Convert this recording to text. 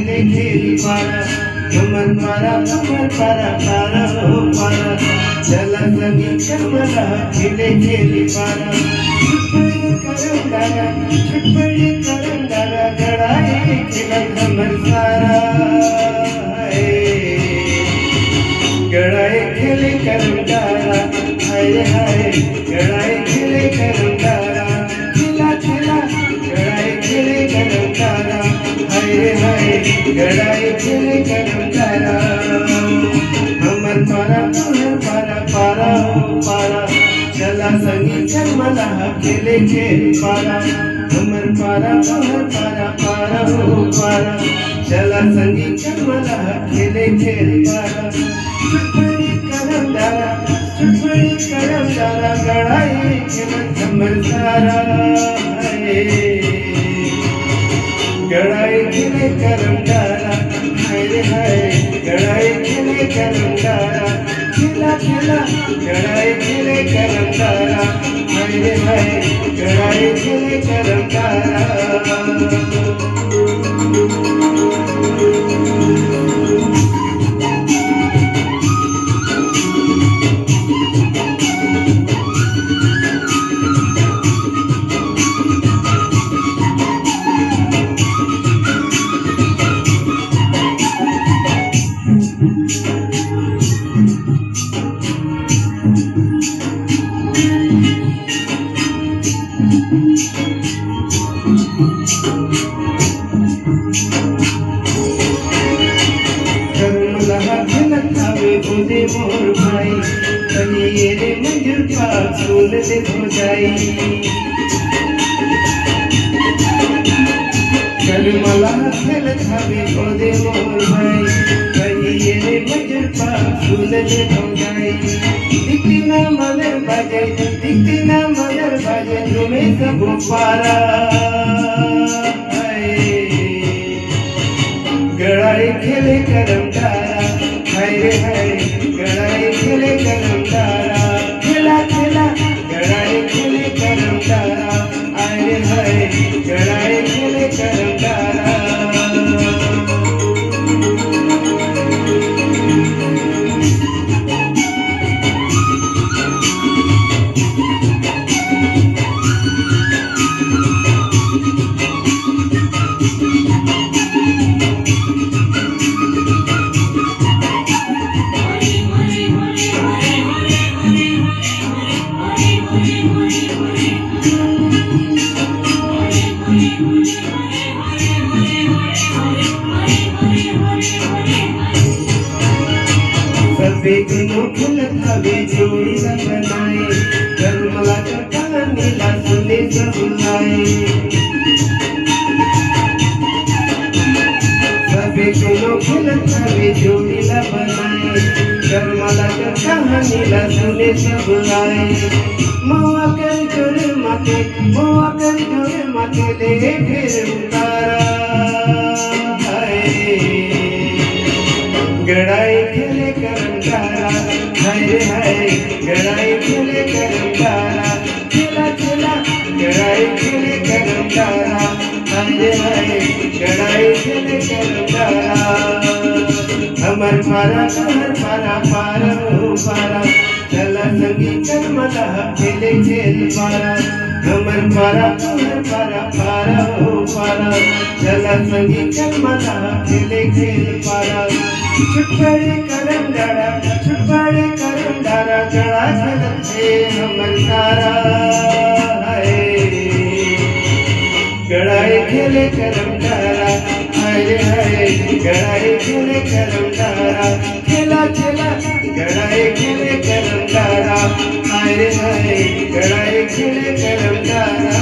खेले खेल पारा हमर पारा पारा हो पारा चला सगी करमला खेले खेल पारा छुटपड़ी करम डाला गड़ाई खेलत हमर सारा गड़ाई खेले करम डाला हाय हाय गड़ाई खेले करम डाला खिला खिला गड़ाई खेले करम डाला हाय हाय गड़ाई खेले करम डाला हमर पारा तुहर पारा पारा हो पारा चला संगी करमला खेले खेल पारा हमर पारा तुहर पारा पारा हो पारा चला संगी करमला खेले खेल पारा छुटपड़ी करम डाला गड़ाई खेलत हमर सारा गड़ाई खेले करम डाला हाय हाय गड़ाई खेले करम डाला खिला खिला गड़ाई खेले करम डाला हाय हाय गड़ाई खेले करम डाला बोले मोर भाई कहिए रे मंजूर पाक सुन दे हो जाई करमला खेल खावे बोले मोर भाई कहिए रे मंजूर पाक सुन दे हो जाई दिखती ना मगर बाजे तुम्हें सब पारा गड़ाई खेले करम डाला हाय हाय गड़ाई खेले करम डाला खिला खिला गड़ाई खेले करम डाला हाय हाय गड़ाई खेले करम डाला सबे दिनों खुलत हवे जोड़ी ला बनाए करमला का कहानी ला सुने सब आए सबे दिनों खुलत हवे जोड़ी ला बनाए करमला का कहानी ला सुने सब आए मौआ कर जोड़े माथे ले फिर उतारा गड़ाई खेले करम डाला हाय हाय गड़ाई खेले करम डाला खिला खिला गड़ाई खेले करम डाला हाय हाय गड़ाई खेले करम डाला हमर पारा तुहर पारा पारा हो पारा चला संगी करमला खेले खेल पारा हमर पारा तुहर पारा पारा हो पारा चला संगी करमला खेले खेल पारा छुटपड़ी करम डाला गड़ा खेलत है हमर सारा गड़ाई खेले करम डाला हाय हाय गड़ाई खेले करम डाला खेला खेला गड़ाई खेले करम डाला हाय हाय गड़ाई खेले करम डाला